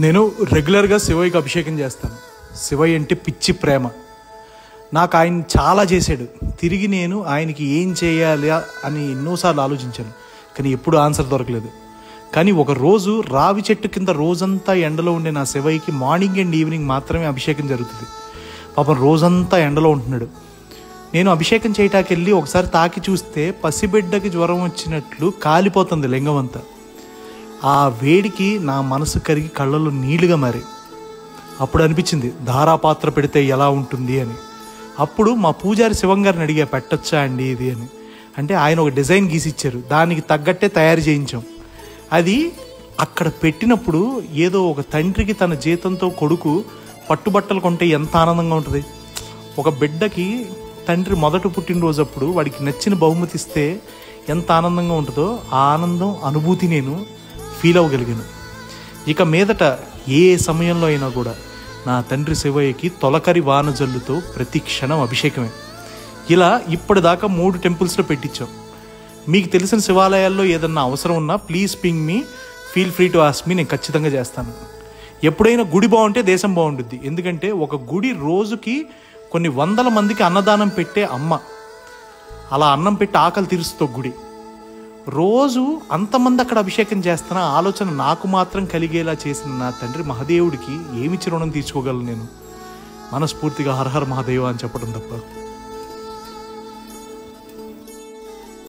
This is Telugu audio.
నేను రెగ్యులర్గా శివయ్యకి అభిషేకం చేస్తాను. శివయ్య అంటే పిచ్చి ప్రేమ. నాకు ఆయన చాలా చేశాడు. తిరిగి నేను ఆయనకి ఏం చేయాలి అని ఎన్నోసార్లు ఆలోచించాను, కానీ ఎప్పుడు ఆన్సర్ దొరకలేదు. కానీ ఒక రోజు రావి చెట్టు కింద రోజంతా ఎండలో ఉండే నా శివయ్యకి మార్నింగ్ అండ్ ఈవినింగ్ మాత్రమే అభిషేకం జరుగుతుంది. పాపం రోజంతా ఎండలో ఉంటున్నాడు. నేను అభిషేకం చేయటానికి వెళ్ళి ఒకసారి తాకి చూస్తే పసిబిడ్డకి జ్వరం వచ్చినట్లు కాలిపోతుంది లింగం అంతా. ఆ వేడికి నా మనసు కరిగి కళ్ళలో నీళ్లుగా మారి. అప్పుడు అనిపించింది ధారాపాత్ర పెడితే ఎలా ఉంటుంది అని. అప్పుడు మా పూజారి శివం గారిని అడిగా, పెట్టచ్చా అండి ఇది అని. అంటే ఆయన ఒక డిజైన్ గీసిచ్చారు, దానికి తగ్గట్టే తయారు చేయించాం. అది అక్కడ పెట్టినప్పుడు ఏదో ఒక తండ్రికి తన జీతంతో కొడుకు పట్టుబట్టలు కొంటే ఎంత ఆనందంగా ఉంటుంది. ఒక బిడ్డకి తండ్రి మొదటి పుట్టినరోజు అప్పుడు వాడికి నచ్చిన బహుమతి ఇస్తే ఎంత ఆనందంగా ఉంటుందో ఆ ఆనందం అనుభూతి నేను ఫీల్ అవ్వగలిగాను. ఇక మీదట ఏ సమయంలో అయినా కూడా నా తండ్రి శివయ్యకి తొలకరి వాన జల్లుతో ప్రతి క్షణం అభిషేకమే. ఇలా ఇప్పటిదాకా 3 టెంపుల్స్లో పెట్టించాం. మీకు తెలిసిన శివాలయాల్లో ఏదన్నా అవసరం ఉన్నా please ping me, feel free to ask me, నేను ఖచ్చితంగా చేస్తాను. ఎప్పుడైనా గుడి బాగుంటే దేశం బాగుంటుంది. ఎందుకంటే ఒక గుడి రోజుకి కొన్ని వందల మందికి అన్నదానం పెట్టే అమ్మ. అలా అన్నం పెట్టి ఆకలి తీరుస్తూ గుడి. రోజు అంతమంది అక్కడ అభిషేకం చేస్తున్న ఆలోచన నాకు మాత్రం కలిగేలా చేసిన నా తండ్రి మహాదేవుడికి ఏమిచ్చి రుణం తీర్చుకోగలను నేను? మనస్ఫూర్తిగా హర హర మహాదేవ అని చెప్పడం తప్ప.